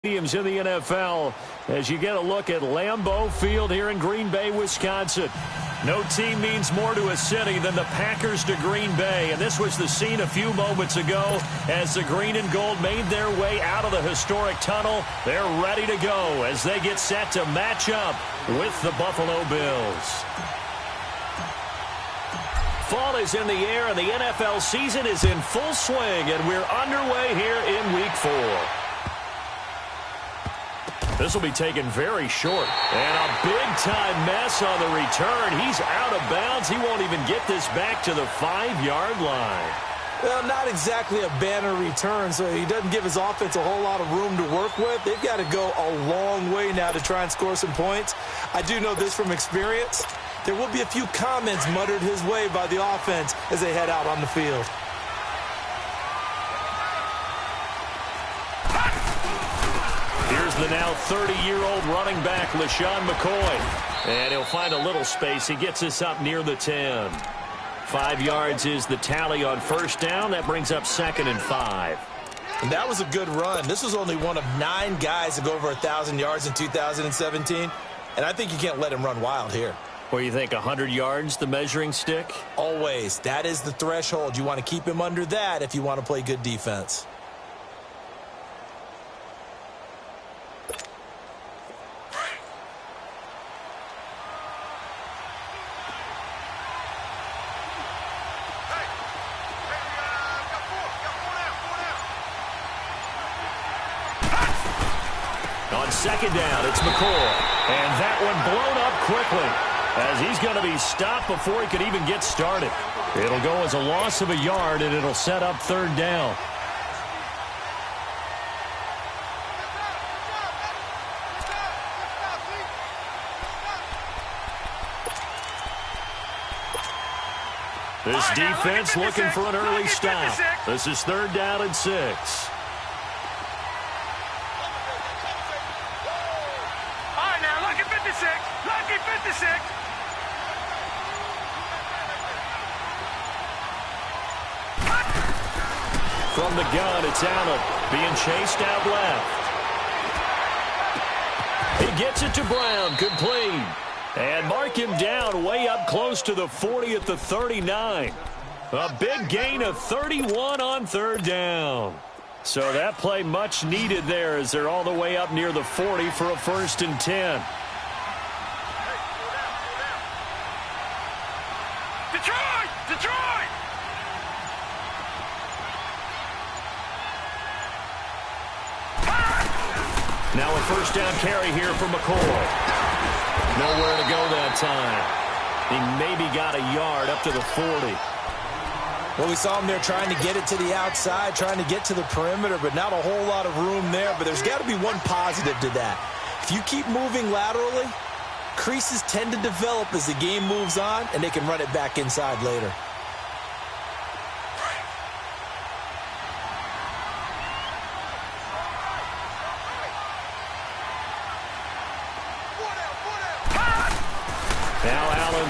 Stadiums in the NFL as you get a look at Lambeau Field here in Green Bay, Wisconsin. No team means more to a city than the Packers to Green Bay, and this was the scene a few moments ago as the green and gold made their way out of the historic tunnel. They're ready to go as they get set to match up with the Buffalo Bills. Fall is in the air and the NFL season is in full swing, and we're underway here in Week 4. This will be taken very short. And a big-time mess on the return. He's out of bounds. He won't even get this back to the 5-yard line. Well, not exactly a banner return, so he doesn't give his offense a whole lot of room to work with. They've got to go a long way now to try and score some points. I do know this from experience. There will be a few comments muttered his way by the offense as they head out on the field. Here's the now 30-year-old running back, LaShawn McCoy. And he'll find a little space. He gets us up near the 10. 5 yards is the tally on first down. That brings up 2nd and 5. And that was a good run. This was only one of 9 guys to go over 1,000 yards in 2017. And I think you can't let him run wild here. What do you think, 100 yards, the measuring stick? Always. That is the threshold. You want to keep him under that if you want to play good defense. On second down, it's McCoy. And that one blown up quickly as he's going to be stopped before he could even get started. It'll go as a loss of a yard, and it'll set up 3rd down. This defense looking for an early stop. This is 3rd down and 6. From the gun, it's Allen being chased out left. He gets it to Brown, complete. And mark him down way up close to the 40 at the 39. A big gain of 31 on 3rd down. So that play much needed there as they're all the way up near the 40 for a 1st and 10. Now a 1st down carry here for McCoy. Nowhere to go that time. He maybe got a yard up to the 40. Well, we saw him there trying to get it to the outside, trying to get to the perimeter, but not a whole lot of room there. But there's got to be one positive to that. If you keep moving laterally, creases tend to develop as the game moves on, and they can run it back inside later.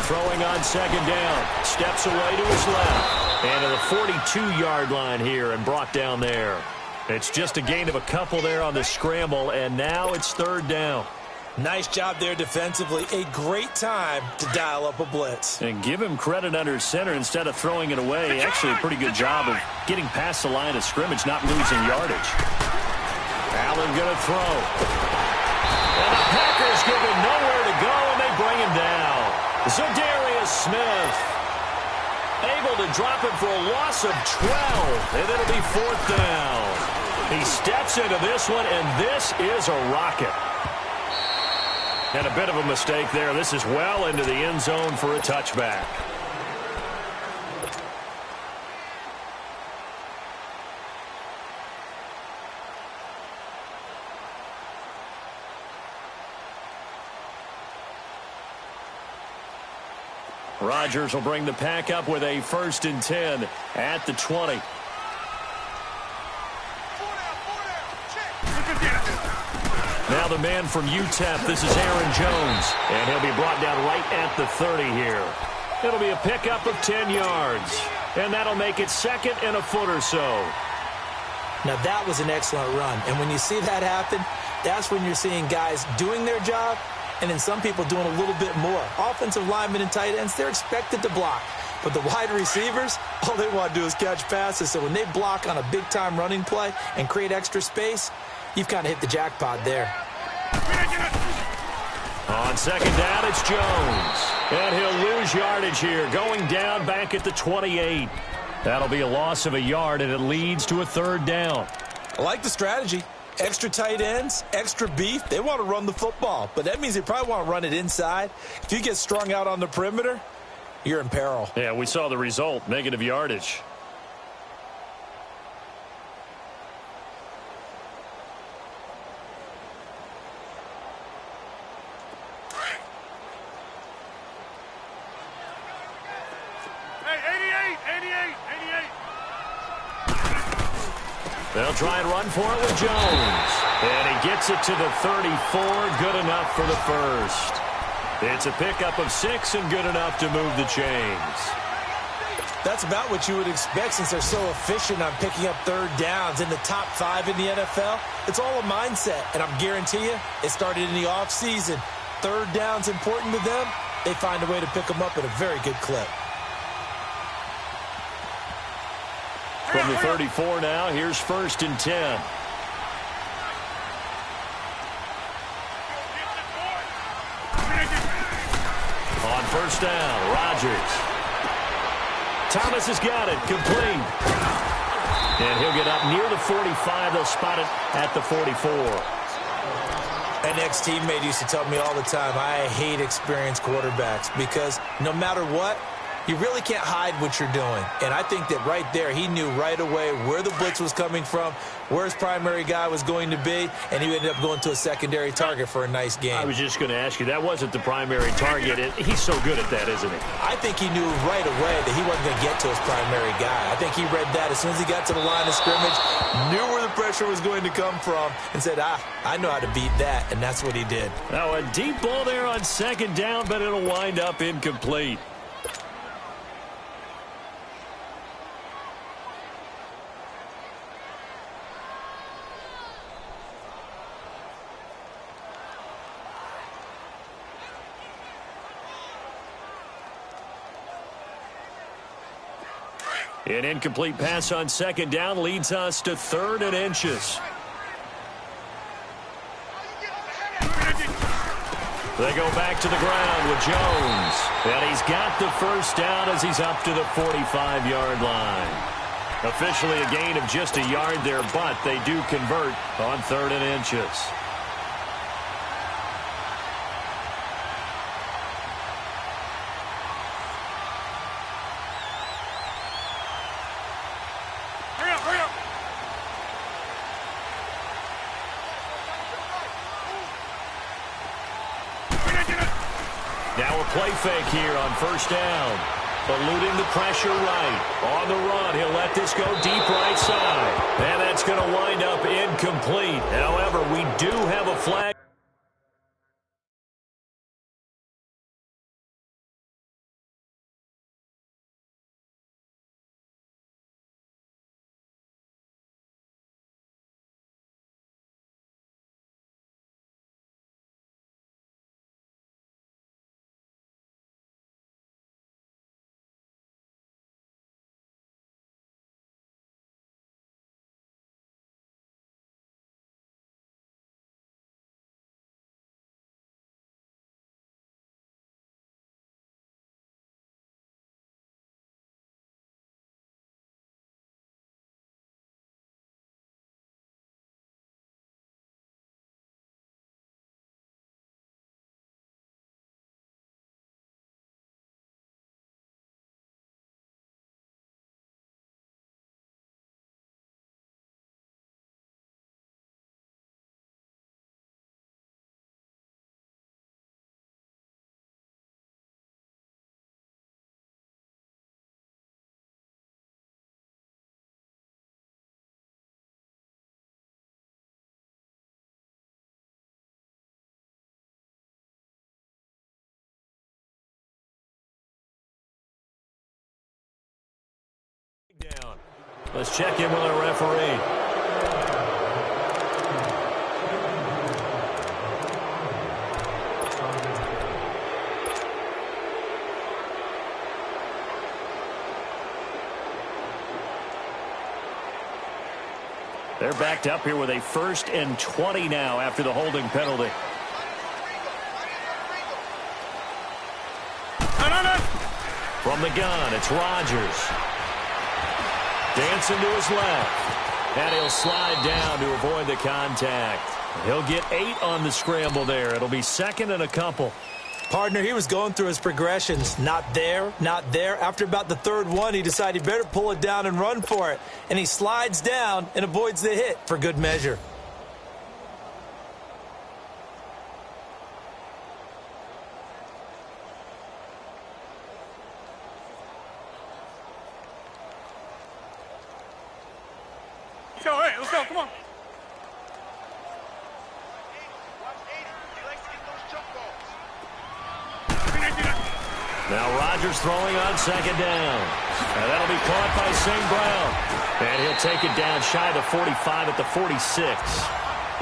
Throwing on 2nd down. Steps away to his left. And to the 42-yard line here and brought down there. It's just a gain of a couple there on the scramble, and now it's 3rd down. Nice job there defensively. A great time to dial up a blitz. And give him credit under center instead of throwing it away. Actually a pretty good job of getting past the line of scrimmage, not losing yardage. Allen going to throw. And the Packers give him nowhere to go, and they bring him down. Zadarius Smith able to drop it for a loss of 12, and it'll be 4th down. He steps into this one, and this is a rocket. And a bit of a mistake there. This is well into the end zone for a touchback. Rodgers will bring the pack up with a 1st and 10 at the 20. Now the man from UTEP, this is Aaron Jones. And he'll be brought down right at the 30 here. It'll be a pickup of 10 yards. And that'll make it 2nd and a foot or so. Now that was an excellent run. And when you see that happen, That's when you're seeing guys doing their job and then some people doing a little bit more. Offensive linemen and tight ends, they're expected to block. But the wide receivers, all they want to do is catch passes. So when they block on a big-time running play and create extra space, you've kind of hit the jackpot there. On second down, it's Jones. And he'll lose yardage here, going down back at the 28. That'll be a loss of a yard, and it leads to a third down. I like the strategy. Extra tight ends, extra beef. They want to run the football, but that means they probably want to run it inside. If you get strung out on the perimeter, you're in peril. Yeah, we saw the result, negative yardage. They'll try and run for it with Jones. And he gets it to the 34, good enough for the first. It's a pickup of 6 and good enough to move the chains. That's about what you would expect since they're so efficient on picking up third downs in the top 5 in the NFL. It's all a mindset, and I'm guarantee you it started in the offseason. Third down's important to them. They find a way to pick them up at a very good clip. From the 34 now, here's 1st and 10. On 1st down, Rodgers. Thomas has got it, complete. And he'll get up near the 45. They'll spot it at the 44. An ex-teammate used to tell me all the time, I hate experienced quarterbacks because no matter what, you really can't hide what you're doing. And I think that right there, he knew right away where the blitz was coming from, where his primary guy was going to be, and he ended up going to a secondary target for a nice game. I was just going to ask you, that wasn't the primary target. He's so good at that, isn't he? I think he knew right away that he wasn't going to get to his primary guy. I think he read that as soon as he got to the line of scrimmage, knew where the pressure was going to come from, and said, I know how to beat that, and that's what he did. Now a deep ball there on 2nd down, but it'll wind up incomplete. An incomplete pass on 2nd down leads us to 3rd and inches. They go back to the ground with Jones. And he's got the 1st down as he's up to the 45-yard line. Officially a gain of just a yard there, but they do convert on 3rd and inches. Now a play fake here on 1st down. Eluding the pressure right. On the run, he'll let this go deep right side. And that's going to wind up incomplete. However, we do have a flag. Down. Let's check in with our referee. They're backed up here with a 1st and 20 now after the holding penalty. From the gun, it's Rodgers. Dancing to his left. And he'll slide down to avoid the contact. He'll get 8 on the scramble there. It'll be 2nd and a couple. Partner, he was going through his progressions. Not there, not there. After about the 3rd one, he decided he better pull it down and run for it. And he slides down and avoids the hit for good measure. Go, hey, let's go, come on. Now Rodgers throwing on 2nd down. And that'll be caught by St. Brown. And he'll take it down shy of the 45 at the 46.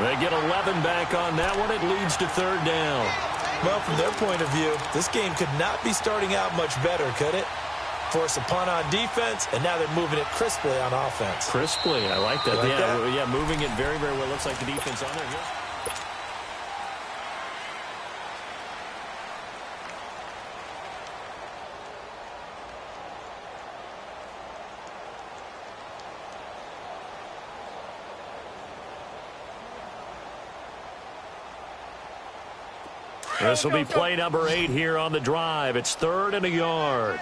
They get 11 back on that one. It leads to 3rd down. Well, from their point of view, this game could not be starting out much better, could it? Force a punt on defense, and now they're moving it crisply on offense. Crisply, I like that. Like that? Yeah, moving it very, very well. Looks like the defense on there. This will be play number 8 here on the drive. It's 3rd and a yard.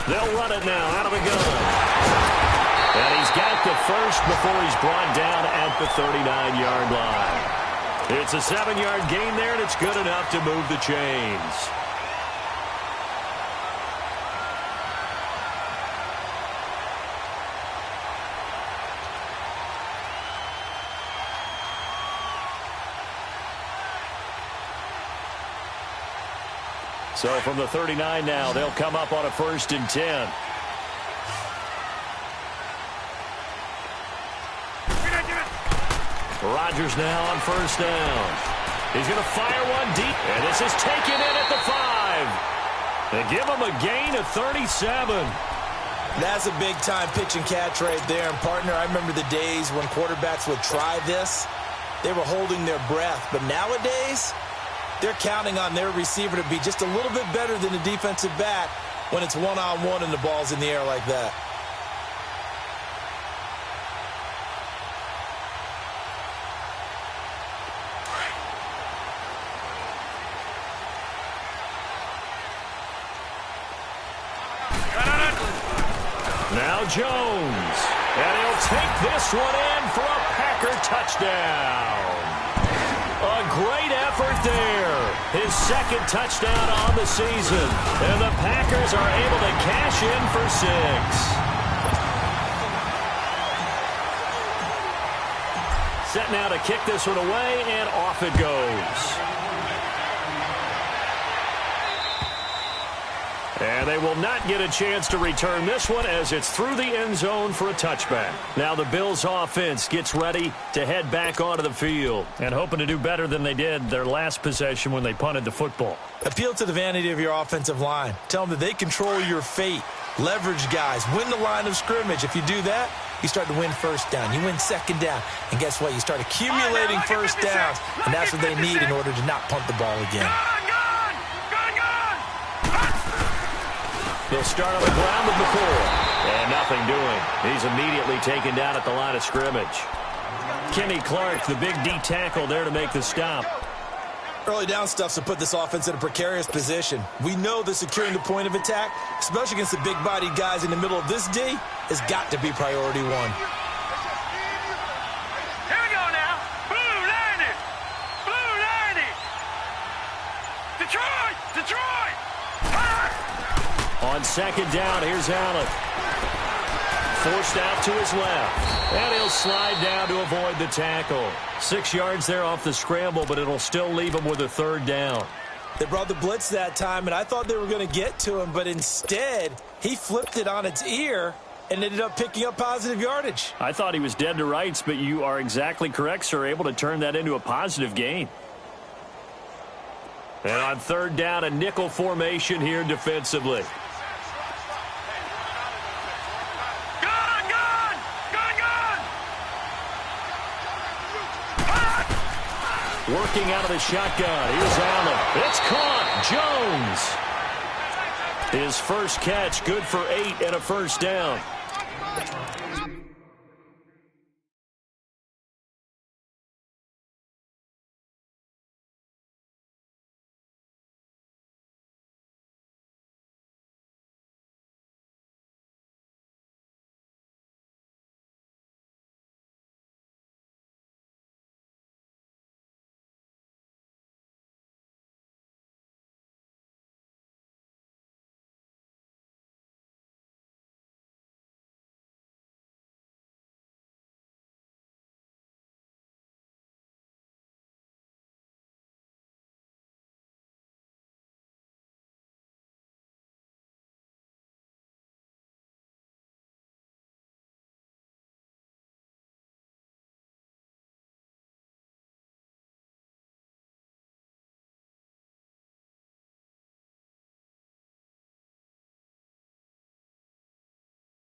They'll run it now out of the gun. And he's got the first before he's brought down at the 39-yard line. It's a 7-yard gain there, and it's good enough to move the chains. So from the 39 now, they'll come up on a 1st and 10. Rodgers now on 1st down. He's going to fire one deep, and this is taken in at the 5. They give him a gain of 37. That's a big-time pitch and catch right there. And, partner, I remember the days when quarterbacks would try this. They were holding their breath. But nowadays, they're counting on their receiver to be just a little bit better than the defensive back when it's one-on-one and the ball's in the air like that. Now Jones. And he'll take this one in for a Packer touchdown. A great effort there. His 2nd touchdown on the season. And the Packers are able to cash in for 6. Set now to kick this one away, and off it goes. And they will not get a chance to return this one as it's through the end zone for a touchback. Now the Bills offense gets ready to head back onto the field and hoping to do better than they did their last possession when they punted the football. Appeal to the vanity of your offensive line. Tell them that they control your fate. Leverage guys. Win the line of scrimmage. If you do that, you start to win 1st down. You win 2nd down. And guess what? You start accumulating 1st downs, and that's what they need in order to not punt the ball again. They'll start on the ground with McCoy. And nothing doing. He's immediately taken down at the line of scrimmage. Kenny Clark, the big D tackle there to make the stop. Early down stuff's to put this offense in a precarious position. We know that securing the point of attack, especially against the big-bodied guys in the middle of this D, has got to be priority 1. Here we go now. Blue 90. Blue 90. Detroit. Detroit. On 2nd down, here's Allen. Forced out to his left. And he'll slide down to avoid the tackle. 6 yards there off the scramble, but it'll still leave him with a 3rd down. They brought the blitz that time, and I thought they were going to get to him, but instead, he flipped it on its ear and ended up picking up positive yardage. I thought he was dead to rights, but you are exactly correct, sir, able to turn that into a positive gain. And on 3rd down, a nickel formation here defensively. Working out of the shotgun. Here's Allen. It's caught. Jones. His first catch, good for 8 and a first down.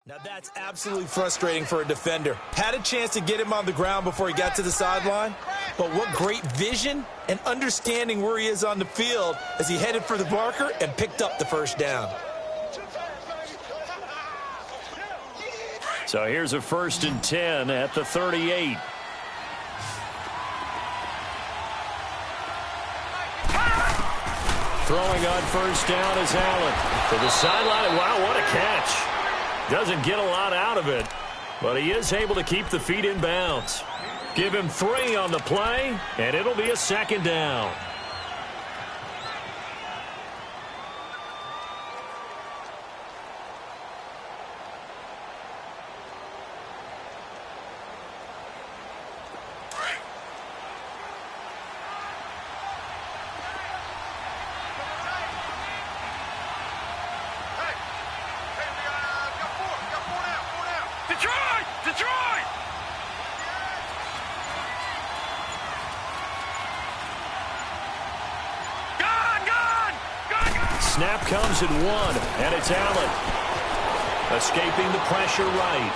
Now that's absolutely frustrating for a defender. Had a chance to get him on the ground before he got to the sideline, but what great vision and understanding where he is on the field as he headed for the marker and picked up the first down. So here's a 1st and 10 at the 38. Throwing on first down is Allen. To the sideline. Wow, what a catch. Doesn't get a lot out of it, but he is able to keep the feet in bounds. Give him 3 on the play, and it'll be a 2nd down. Snap comes at 1, and it's Allen. Escaping the pressure right.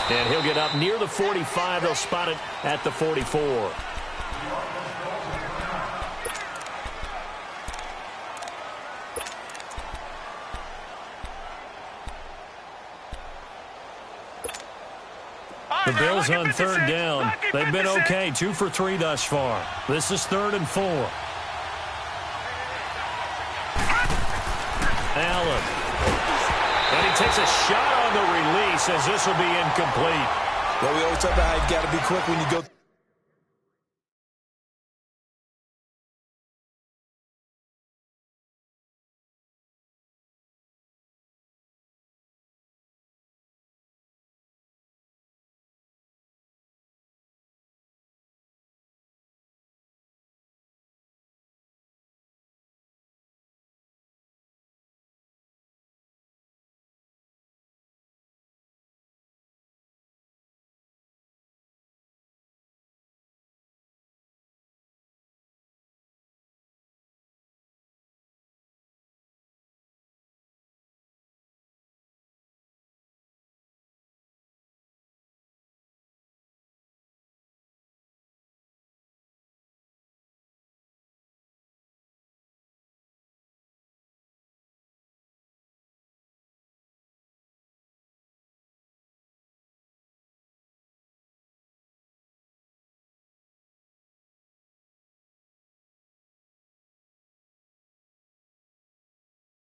And he'll get up near the 45. They'll spot it at the 44. The Bills on 3rd down. They've been okay, 2 for 3 thus far. This is 3rd and 4. Allen. And he takes a shot on the release as this will be incomplete. Well, we always talk about how you've got to be quick when you go.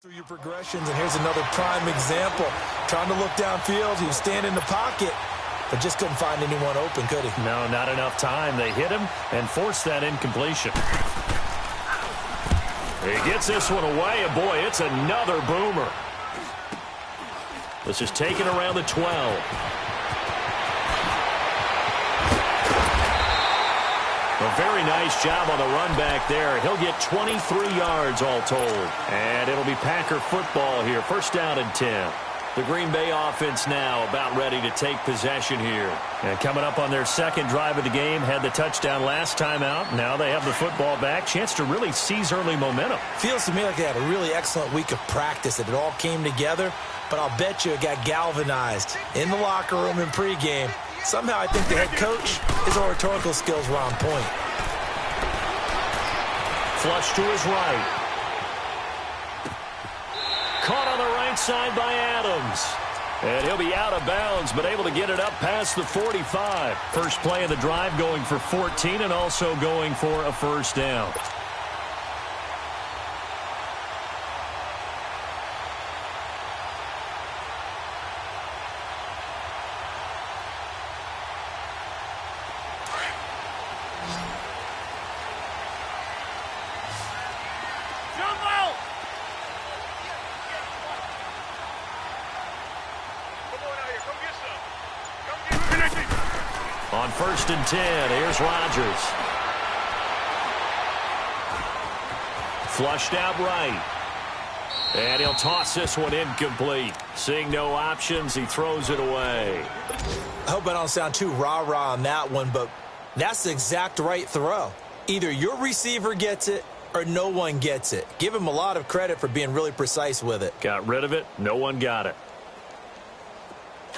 Through your progressions, and here's another prime example. Trying to look downfield, he was standing in the pocket, but just couldn't find anyone open, could he? No, not enough time. They hit him and forced that incompletion. He gets this one away, and boy, it's another boomer. This is taken around the 12. A very nice job on the run back there. He'll get 23 yards all told. And it'll be Packer football here. 1st down and 10. The Green Bay offense now about ready to take possession here. And coming up on their 2nd drive of the game, had the touchdown last time out. Now they have the football back. Chance to really seize early momentum. Feels to me like they had a really excellent week of practice, that it all came together. But I'll bet you it got galvanized in the locker room in pregame. Somehow I think the head coach, his oratorical skills were on point. Flush to his right. Caught on the right side by Adams. And he'll be out of bounds, but able to get it up past the 45. First play of the drive going for 14 and also going for a first down. On 1st and 10, here's Rodgers. Flushed out right. And he'll toss this one incomplete. Seeing no options, he throws it away. I hope I don't sound too rah-rah on that one, but that's the exact right throw. Either your receiver gets it or no one gets it. Give him a lot of credit for being really precise with it. Got rid of it. No one got it.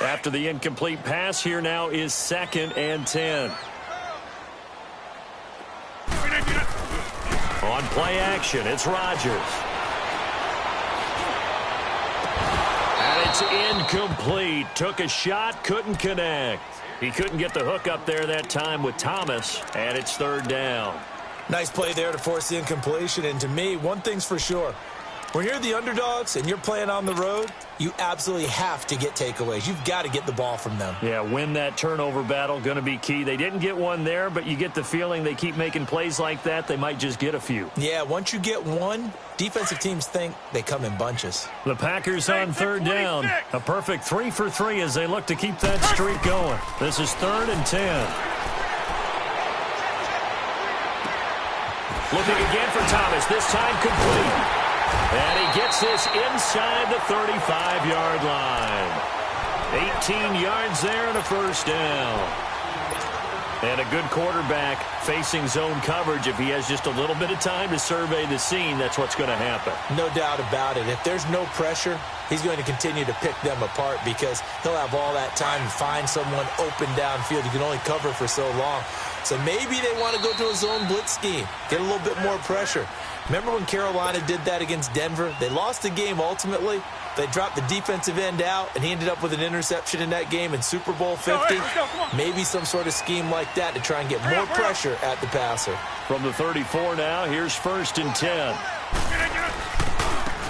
After the incomplete pass, here now is 2nd and 10. On play action, it's Rodgers. And it's incomplete. Took a shot, couldn't connect. He couldn't get the hook up there that time with Thomas, and it's 3rd down. Nice play there to force the incompletion, and to me, one thing's for sure. When you're the underdogs and you're playing on the road, you absolutely have to get takeaways. You've got to get the ball from them. Yeah, win that turnover battle, going to be key. They didn't get one there, but you get the feeling they keep making plays like that, they might just get a few. Yeah, once you get one, defensive teams think they come in bunches. The Packers on 3rd down. A perfect 3 for 3 as they look to keep that streak going. This is 3rd and 10. Looking again for Thomas, this time complete. And he gets this inside the 35-yard line. 18 yards there and a first down. And a good quarterback facing zone coverage. If he has just a little bit of time to survey the scene, that's what's going to happen. No doubt about it. If there's no pressure, he's going to continue to pick them apart because he'll have all that time to find someone open downfield. He can only cover for so long. So maybe they want to go to a zone blitz scheme, get a little bit more pressure. Remember when Carolina did that against Denver? They lost the game ultimately. They dropped the defensive end out, and he ended up with an interception in that game in Super Bowl 50. Maybe some sort of scheme like that to try and get more pressure at the passer. From the 34 now, here's 1st and 10.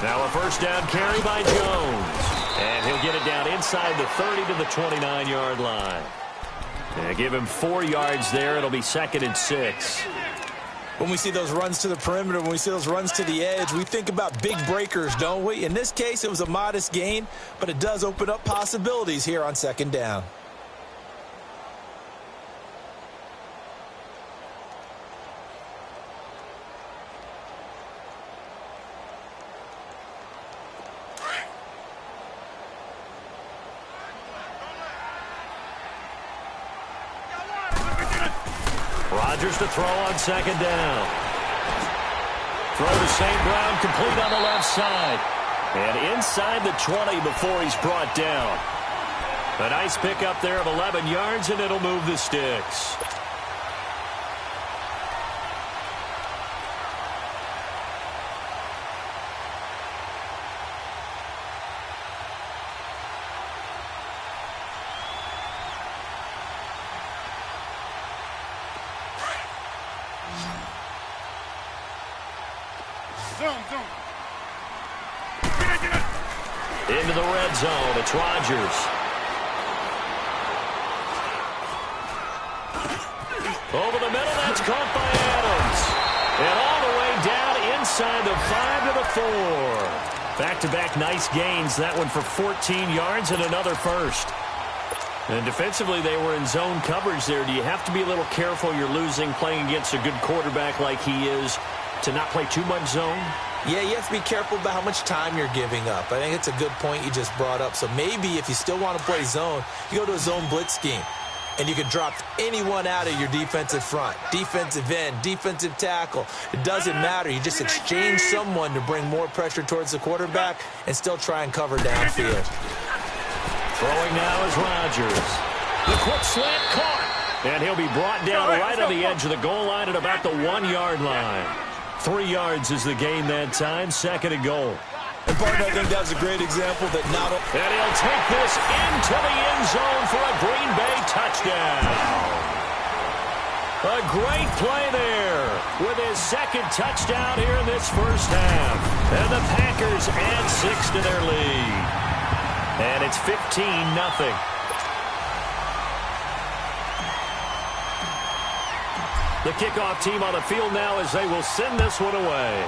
Now a first down carry by Jones. And he'll get it down inside the 30 to the 29-yard line. And give him 4 yards there. It'll be 2nd and 6. When we see those runs to the perimeter, when we see those runs to the edge, we think about big breakers, don't we? In this case, it was a modest gain, but it does open up possibilities here on 2nd down. Rodgers to throw on 2nd down. Throw to St. Brown, complete on the left side. And inside the 20 before he's brought down. A nice pickup there of 11 yards, and it'll move the sticks. Into the red zone, it's Rodgers. Over the middle, that's caught by Adams. And all the way down inside the 5 to the 4. Back-to-back nice gains. That one for 14 yards and another first. And defensively, they were in zone coverage there. Do you have to be a little careful you're losing playing against a good quarterback like he is to not play too much zone? Yeah, you have to be careful about how much time you're giving up. I think it's a good point you just brought up. So maybe if you still want to play zone, you go to a zone blitz scheme. And you can drop anyone out of your defensive front, defensive end, defensive tackle. It doesn't matter. You just exchange someone to bring more pressure towards the quarterback and still try and cover downfield. Throwing now is Rodgers. The quick slant caught. And he'll be brought down right on the edge of the goal line at about the 1-yard line. 3 yards is the gain that time, 2nd and goal. And partner, I think that was a great example that not only... And he'll take this into the end zone for a Green Bay touchdown. A great play there with his 2nd touchdown here in this first half. And the Packers add 6 to their lead. And it's 15-0. The kickoff team on the field now as they will send this one away.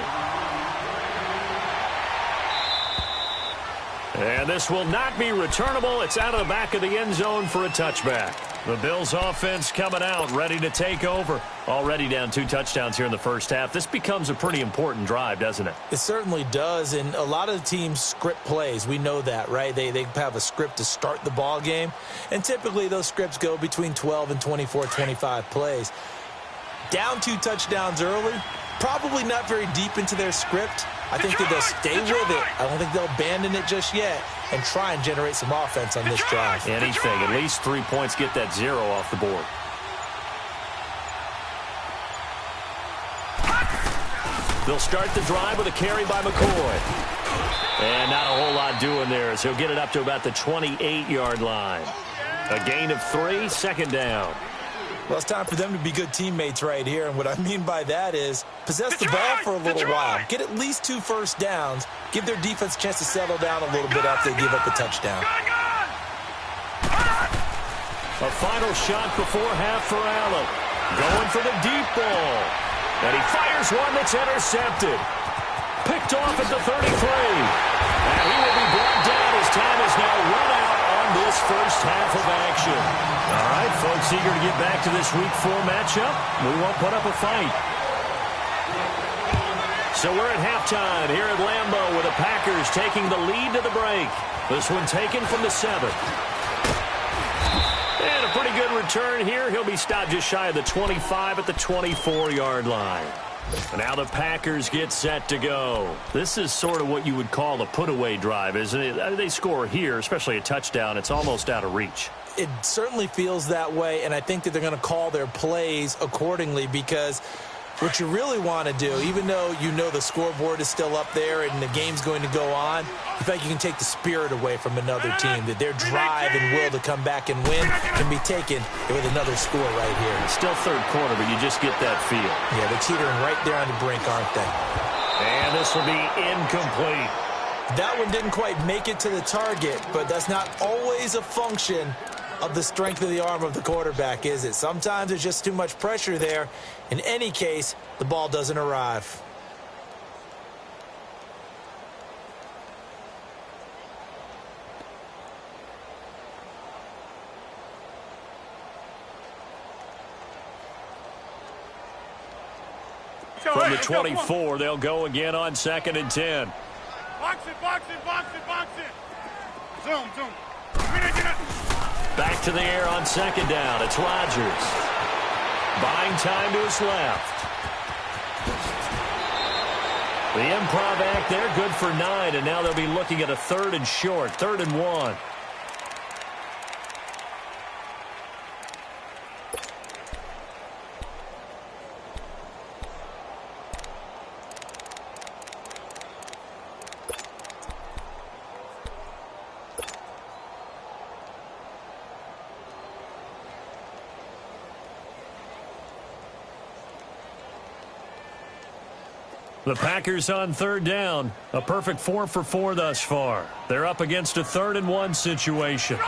And this will not be returnable. It's out of the back of the end zone for a touchback. The Bills offense coming out, ready to take over. Already down 2 touchdowns here in the first half. This becomes a pretty important drive, doesn't it? It certainly does, and a lot of the teams script plays. We know that, right? They have a script to start the ball game, and typically those scripts go between 12 and 24, 25 plays. Down 2 touchdowns early, probably not very deep into their script. I think that they'll stay with it. I don't think they'll abandon it just yet and try and generate some offense on this drive. Anything, at least 3 points, get that 0 off the board. They'll start the drive with a carry by McCoy. And not a whole lot doing there as he'll get it up to about the 28-yard line. A gain of 3, 2nd down. Well, it's time for them to be good teammates right here, and what I mean by that is possess the ball for a little while. Get at least 2 first downs. Give their defense a chance to settle down a little bit after they give up the touchdown. A final shot before half for Allen. Going for the deep ball. And he fires one that's intercepted. Picked off at the 33. And he will be brought down as time is now run out on this first half of action. All right, folks, eager to get back to this Week 4 matchup. We won't put up a fight. So we're at halftime here at Lambeau with the Packers taking the lead to the break. This one taken from the 7. And a pretty good return here. He'll be stopped just shy of the 25 at the 24-yard line. Now the Packers get set to go. This is sort of what you would call a put-away drive, isn't it? They score here, especially a touchdown. It's almost out of reach. It certainly feels that way, and I think that they're going to call their plays accordingly because what you really want to do, even though you know the scoreboard is still up there and the game's going to go on, in fact, you can take the spirit away from another team, that their drive and will to come back and win can be taken with another score right here. It's still 3rd quarter, but you just get that feel. Yeah, they're teetering right there on the brink, aren't they? And this will be incomplete. That one didn't quite make it to the target, but that's not always a function of the strength of the arm of the quarterback, is it? Sometimes there's just too much pressure there. In any case, the ball doesn't arrive. From the 24, they'll go again on 2nd and 10. Box it, box it, box it, box it. Zoom, zoom. Back to the air on 2nd down. It's Rodgers. Buying time to his left. The improv act there, good for 9, and now they'll be looking at a 3rd and short, 3rd and 1. The Packers on 3rd down. A perfect 4 for 4 thus far. They're up against a 3rd and 1 situation.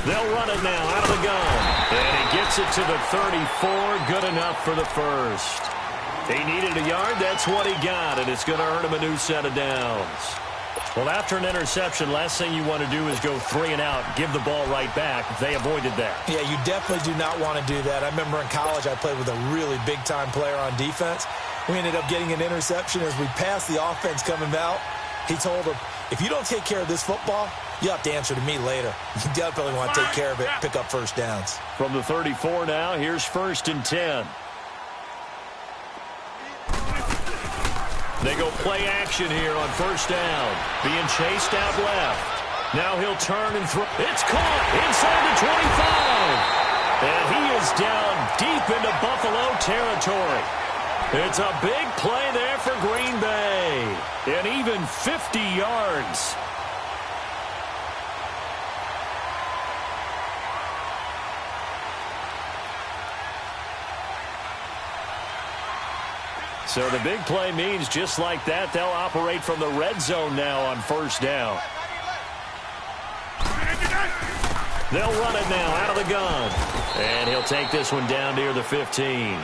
They'll run it now out of the gun. And he gets it to the 34. Good enough for the first. He needed a yard. That's what he got. And it's going to earn him a new set of downs. Well, after an interception, last thing you want to do is go 3 and out, give the ball right back. They avoided that. Yeah, you definitely do not want to do that. I remember in college I played with a really big-time player on defense. We ended up getting an interception as we passed the offense coming out. He told him, if you don't take care of this football, you have to answer to me later. You definitely want to take care of it, pick up first downs. From the 34 now, here's 1st and 10. They go play action here on 1st down. Being chased out left. Now he'll turn and throw. It's caught inside the 25. And he is down deep into Buffalo territory. It's a big play there for Green Bay. And even 50 yards. So the big play means just like that, they'll operate from the red zone now on first down. They'll run it now out of the gun. And he'll take this one down near the 15.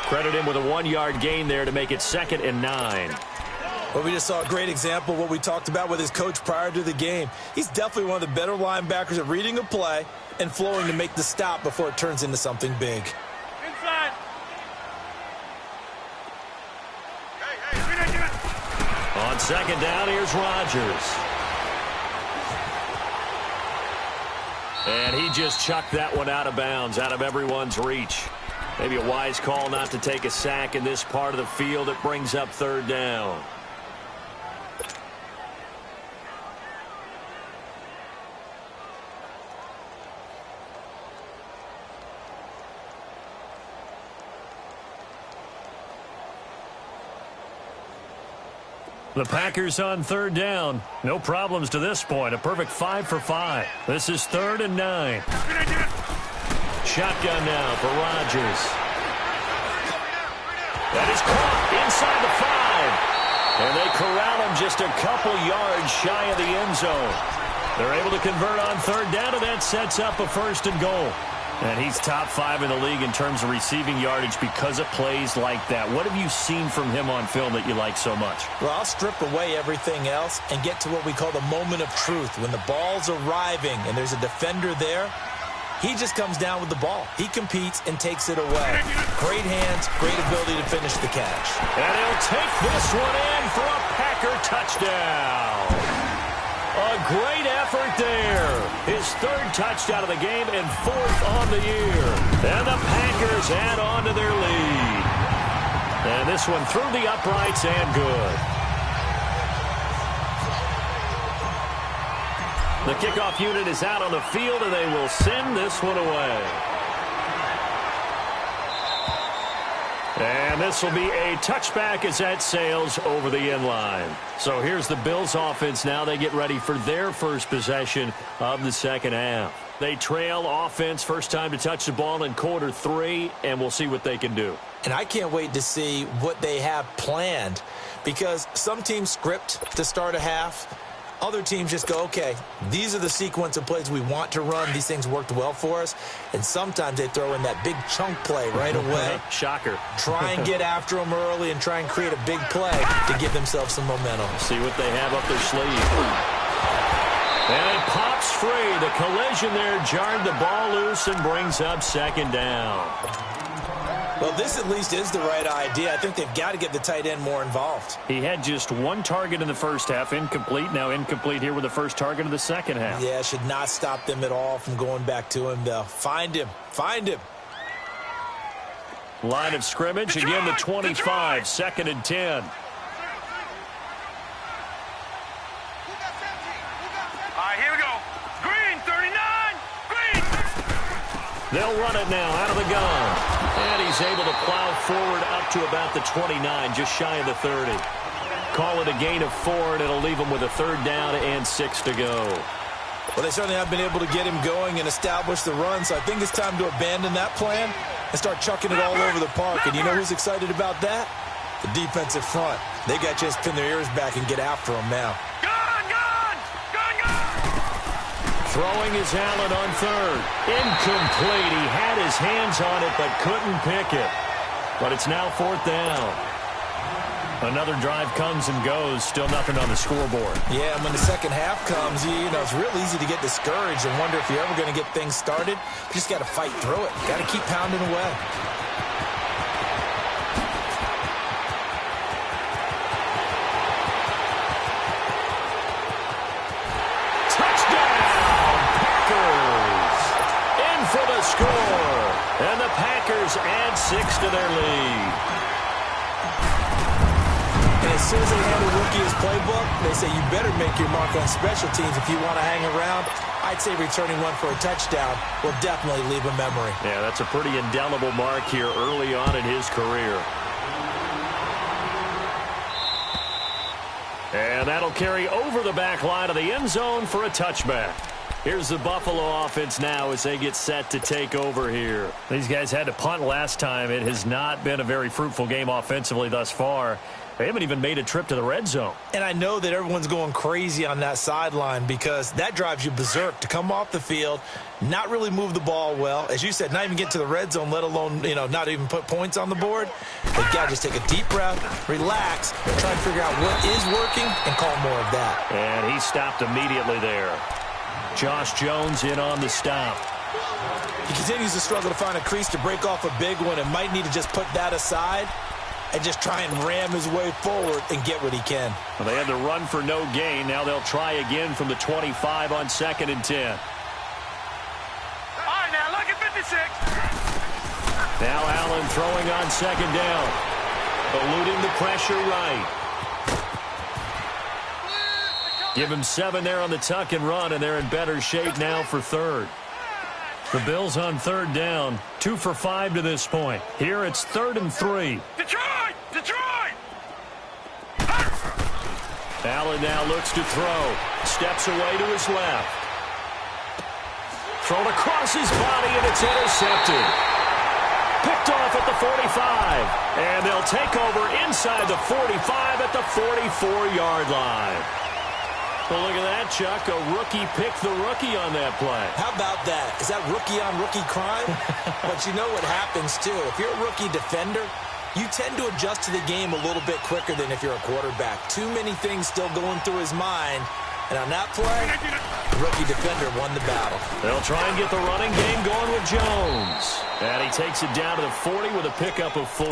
Credit him with a 1-yard gain there to make it 2nd and 9. Well, we just saw a great example of what we talked about with his coach prior to the game. He's definitely one of the better linebackers at reading a play and flowing to make the stop before it turns into something big. Inside. On 2nd down, here's Rodgers. And he just chucked that one out of bounds, out of everyone's reach. Maybe a wise call not to take a sack in this part of the field. It brings up 3rd down. The Packers on 3rd down. No problems to this point. A perfect 5 for 5. This is 3rd and 9. Shotgun now for Rodgers. That is caught inside the 5. And they corral him just a couple yards shy of the end zone. They're able to convert on 3rd down, and that sets up a 1st and goal. And he's top 5 in the league in terms of receiving yardage because of plays like that. What have you seen from him on film that you like so much? Well, I'll strip away everything else and get to what we call the moment of truth. When the ball's arriving and there's a defender there, he just comes down with the ball. He competes and takes it away. Great hands, great ability to finish the catch. And he'll take this one in for a Packer touchdown. A great effort there. His 3rd touchdown of the game and 4th on the year. And the Packers add on to their lead. And this one through the uprights and good. The kickoff unit is out on the field, and they will send this one away. And this will be a touchback as that sails over the end line. So here's the Bills offense now. They get ready for their first possession of the 2nd half. They trail offense, first time to touch the ball in quarter 3, and we'll see what they can do. And I can't wait to see what they have planned, because some teams script to start a half. Other teams just go, okay, these are the sequence of plays we want to run. These things worked well for us. And sometimes they throw in that big chunk play right away. Shocker. Try and get after them early and try and create a big play to give themselves some momentum. See what they have up their sleeve. And it pops free. The collision there jarred the ball loose and brings up 2nd down. Well, this at least is the right idea. I think they've got to get the tight end more involved. He had just 1 target in the first half, incomplete. Now incomplete here with the first target of the 2nd half. Yeah, should not stop them at all from going back to him, though. Find him. Find him. Line of scrimmage, again the 25, 2nd and 10. All right, here we go. Green, 39. Green. They'll run it now out of the gun. And he's able to plow forward up to about the 29, just shy of the 30. Call it a gain of 4, and it'll leave him with a 3rd down and 6 to go. Well, they certainly have been able to get him going and establish the run, so I think it's time to abandon that plan and start chucking it all over the park. And you know who's excited about that? The defensive front. They got to just pin their ears back and get after him now. Throwing is Allen on 3rd. Incomplete. He had his hands on it but couldn't pick it. But it's now 4th down. Another drive comes and goes. Still nothing on the scoreboard. Yeah, and when the 2nd half comes, you know, it's real easy to get discouraged and wonder if you're ever going to get things started. You just got to fight through it. Got to keep pounding away. Score, and the Packers add 6 to their lead. And as as soon as they hand a rookie his playbook, they say you better make your mark on special teams if you want to hang around. I'd say returning one for a touchdown will definitely leave a memory. Yeah, that's a pretty indelible mark here early on in his career. And that'll carry over the back line of the end zone for a touchback. Here's the Buffalo offense now as they get set to take over here. These guys had to punt last time. It has not been a very fruitful game offensively thus far. They haven't even made a trip to the red zone. And I know that everyone's going crazy on that sideline because that drives you berserk to come off the field, not really move the ball well. As you said, not even get to the red zone, let alone, not even put points on the board. They've got to just take a deep breath, relax, and try to figure out what is working and call more of that. And he stopped immediately there. Josh Jones in on the stop. He continues to struggle to find a crease to break off a big one and might need to just put that aside and just try and ram his way forward and get what he can. Well, they had to run for no gain. Now they'll try again from the 25 on 2nd and 10. All right, now look at 56. Now Allen throwing on 2nd down. Eluding the pressure right. Give him 7 there on the tuck and run, and they're in better shape now for 3rd. The Bills on 3rd down, 2 for 5 to this point. Here it's 3rd and 3. Detroit! Detroit! Allen now looks to throw. Steps away to his left. Thrown across his body, and it's intercepted. Picked off at the 45. And they'll take over inside the 45 at the 44-yard line. Well, look at that, Chuck. A rookie picked the rookie on that play. How about that? Is that rookie-on-rookie crime? But you know what happens, too. If you're a rookie defender, you tend to adjust to the game a little bit quicker than if you're a quarterback. Too many things still going through his mind. And on that play, the rookie defender won the battle. They'll try and get the running game going with Jones. And he takes it down to the 40 with a pickup of 4.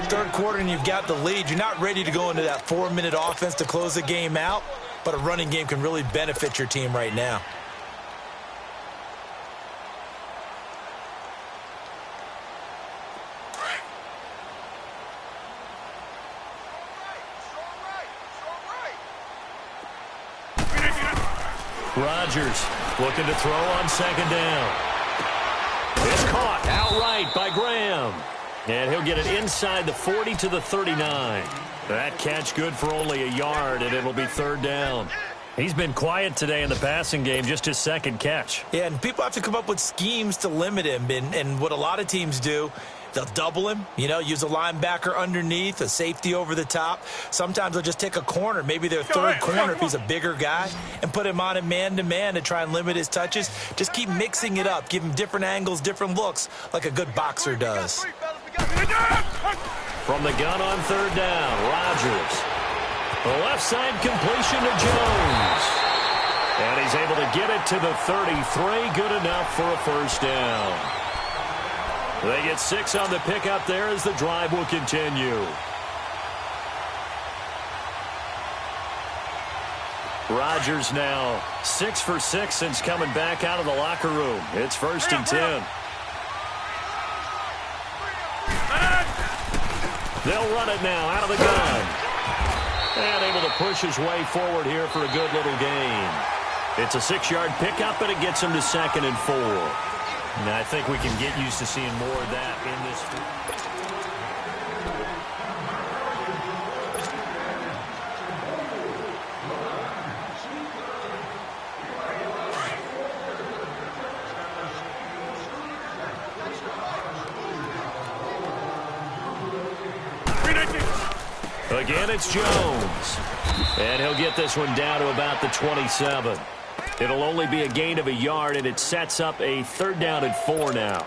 3rd quarter and you've got the lead. You're not ready to go into that 4-minute offense to close the game out. But a running game can really benefit your team right now. Rodgers looking to throw on 2nd down. It's caught outright by Graham. And he'll get it inside the 40 to the 39. That catch good for only a yard, and it'll be 3rd down. He's been quiet today in the passing game, just his 2nd catch. Yeah, and people have to come up with schemes to limit him. And what a lot of teams do, they'll double him, use a linebacker underneath, a safety over the top. Sometimes they'll just take a corner, maybe their 3rd corner if he's a bigger guy, and put him on a man-to-man to try and limit his touches. Just keep mixing it up, give him different angles, different looks, like a good boxer does. From the gun on 3rd down, Rodgers. The left side completion to Jones. And he's able to get it to the 33. Good enough for a 1st down. They get 6 on the pickup there as the drive will continue. Rodgers now 6 for 6 since coming back out of the locker room. It's 1st and 10. They'll run it now out of the gun. And able to push his way forward here for a good little gain. It's a 6-yard pickup, and it gets him to 2nd and 4. And I think we can get used to seeing more of that in this. Again, it's Jones. And he'll get this one down to about the 27. It'll only be a gain of a yard, and it sets up a 3rd down and 4 now.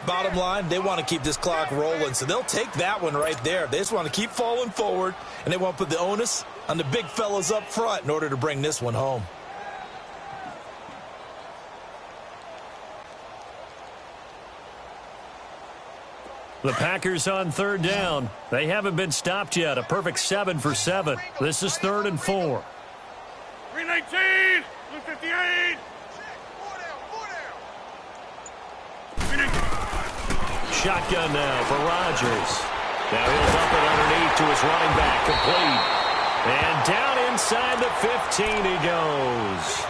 Bottom line, they want to keep this clock rolling, so they'll take that one right there. They just want to keep falling forward, and they want to put the onus on the big fellas up front in order to bring this one home. The Packers on 3rd down. They haven't been stopped yet. A perfect 7 for 7. This is 3rd and 4. 319, 258. Shotgun now for Rodgers. Now he'll dump it underneath to his running back, complete. And down inside the 15 he goes.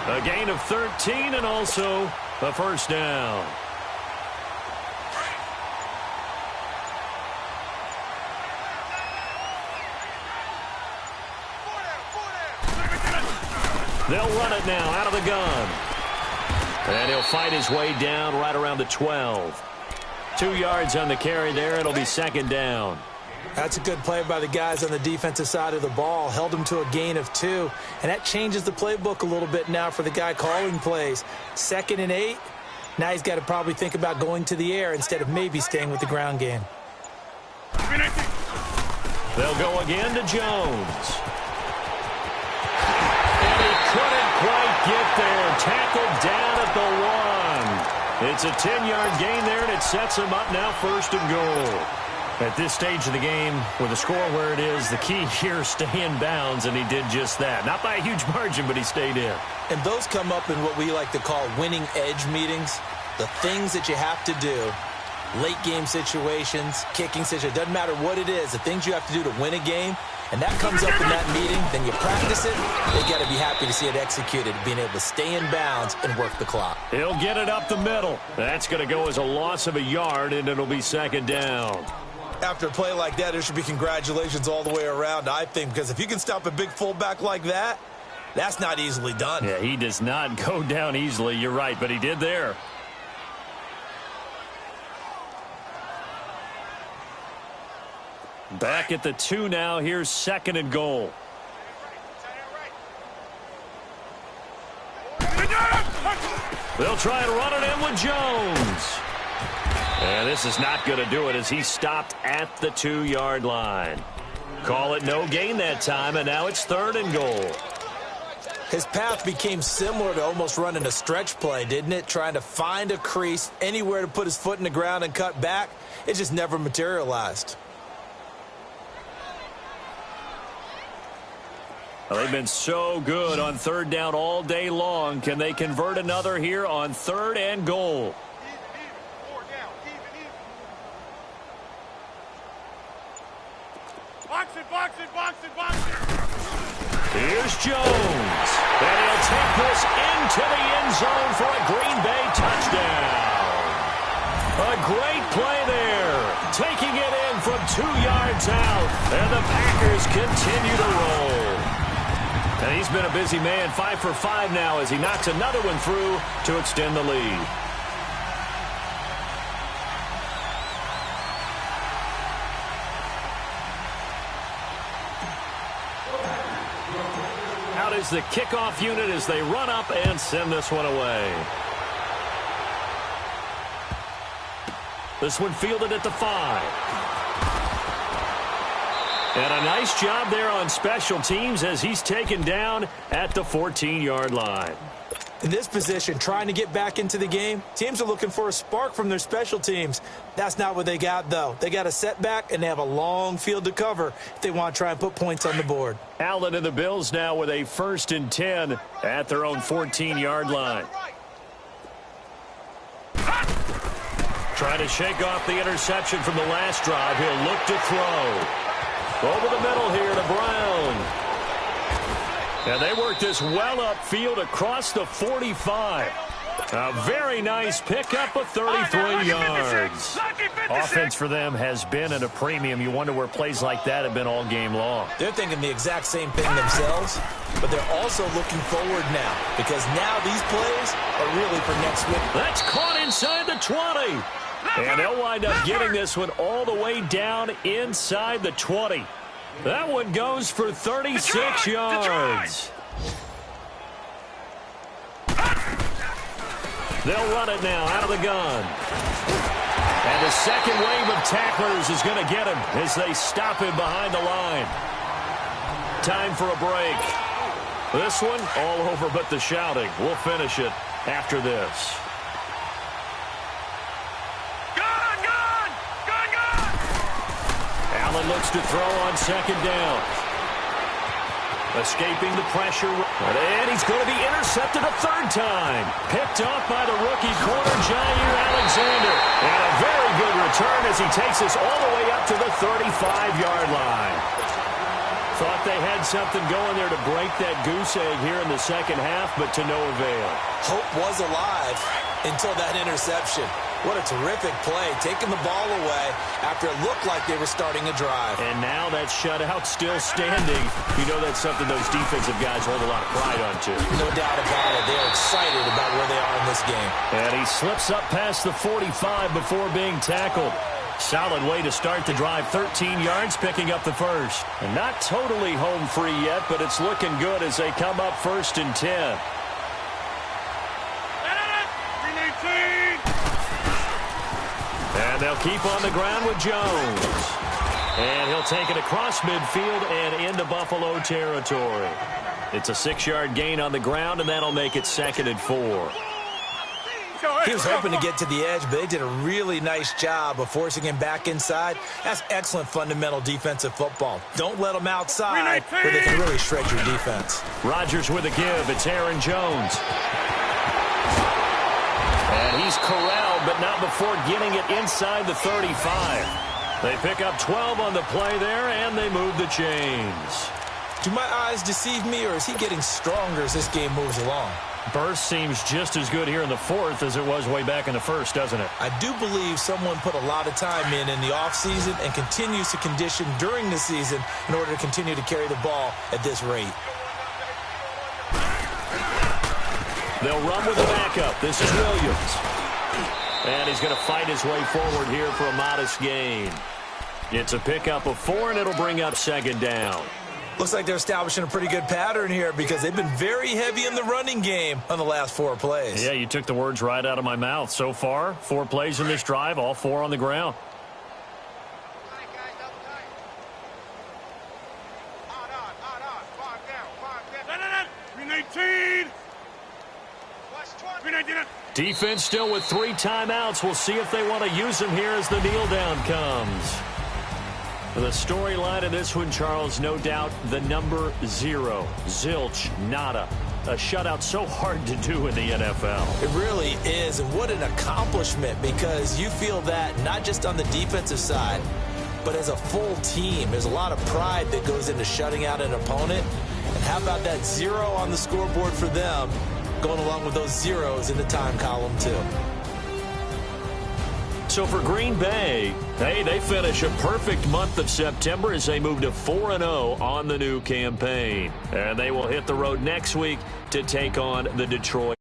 A gain of 13 and also a first down. They'll run it now out of the gun. And he'll fight his way down right around the 12. 2 yards on the carry there. It'll be second down. That's a good play by the guys on the defensive side of the ball. Held them to a gain of 2. And that changes the playbook a little bit now for the guy calling plays. 2nd and 8. Now he's got to probably think about going to the air instead of maybe staying with the ground game. They'll go again to Jones. And he couldn't quite get there. Tackled down at the 1. It's a 10-yard gain there, and it sets him up now 1st and goal. At this stage of the game, with the score where it is, the key here is stay in bounds, and he did just that. Not by a huge margin, but he stayed in. And those come up in what we like to call winning edge meetings. The things that you have to do, late game situations, kicking situations, doesn't matter what it is, the things you have to do to win a game, and that comes up in that meeting, then you practice it, they got to be happy to see it executed, being able to stay in bounds and work the clock. He'll get it up the middle. That's going to go as a loss of a yard, and it'll be second down. After a play like that, there should be congratulations all the way around, I think, because if you can stop a big fullback like that, that's not easily done. Yeah, he does not go down easily. You're right, but he did there. Back at the 2 now. Here's 2nd and goal. They'll try and run it in with Jones. And this is not going to do it as he stopped at the 2-yard line. Call it no gain that time, and now it's 3rd and goal. His path became similar to almost running a stretch play, didn't it? Trying to find a crease, anywhere to put his foot in the ground and cut back. It just never materialized. Well, they've been so good on 3rd down all day long. Can they convert another here on 3rd and goal? Here's Jones. And he'll take this into the end zone for a Green Bay touchdown. A great play there. Taking it in from 2 yards out. And the Packers continue to roll. And he's been a busy man, 5 for 5 now as he knocks another one through to extend the lead. Out is the kickoff unit as they run up and send this one away. This one fielded at the 5. And a nice job there on special teams as he's taken down at the 14-yard line. In this position, trying to get back into the game, teams are looking for a spark from their special teams. That's not what they got, though. They got a setback, and they have a long field to cover if they want to try and put points on the board. Allen and the Bills now with a 1st and 10 at their own 14-yard line. Trying to shake off the interception from the last drive. He'll look to throw. Over the middle here to Brown. And they work this well upfield across the 45. A very nice pickup of 33 yards. Offense for them has been at a premium. You wonder where plays like that have been all game long. They're thinking the exact same thing themselves, but they're also looking forward now because now these plays are really for next week. That's caught inside the 20. And they'll wind up getting this one all the way down inside the 20. That one goes for 36 yards. They'll run it now out of the gun. And the second wave of tacklers is going to get him as they stop him behind the line. Time for a break. This one all over but the shouting. We'll finish it after this. Allen looks to throw on 2nd down. Escaping the pressure. And he's going to be intercepted a 3rd time. Picked off by the rookie corner, Jair Alexander. And a very good return as he takes us all the way up to the 35-yard line. Thought they had something going there to break that goose egg here in the second half, but to no avail. Hope was alive until that interception. What a terrific play, taking the ball away after it looked like they were starting a drive. And now that shutout still standing. You know that's something those defensive guys hold a lot of pride on, too. No doubt about it. They're excited about where they are in this game. And he slips up past the 45 before being tackled. Solid way to start the drive. 13 yards, picking up the first. And not totally home free yet, but it's looking good as they come up 1st and 10. And they'll keep on the ground with Jones. And he'll take it across midfield and into Buffalo territory. It's a 6-yard gain on the ground, and that'll make it 2nd and 4. He was hoping to get to the edge, but they did a really nice job of forcing him back inside. That's excellent fundamental defensive football. Don't let them outside where they can really shred your defense. Rodgers with a give. It's Aaron Jones. And he's corralled, but not before getting it inside the 35. They pick up 12 on the play there, and they move the chains. Do my eyes deceive me, or is he getting stronger as this game moves along? Burst seems just as good here in the 4th as it was way back in the 1st, doesn't it? I do believe someone put a lot of time in the offseason and continues to condition during the season in order to continue to carry the ball at this rate. They'll run with the backup. This is Williams. And he's going to fight his way forward here for a modest gain. It's a pickup of 4, and it'll bring up 2nd down. Looks like they're establishing a pretty good pattern here because they've been very heavy in the running game on the last 4 plays. Yeah, you took the words right out of my mouth. So far, 4 plays in this drive, all 4 on the ground. Defense still with 3 timeouts. We'll see if they want to use them here as the kneel down comes. The storyline of this one, Charles, no doubt the number 0. Zilch, nada. A shutout so hard to do in the NFL. It really is, and what an accomplishment, because you feel that not just on the defensive side, but as a full team. There's a lot of pride that goes into shutting out an opponent. And how about that 0 on the scoreboard for them, going along with those zeros in the time column, too. So for Green Bay, hey, they finish a perfect month of September as they move to 4-0 on the new campaign. And they will hit the road next week to take on the Detroit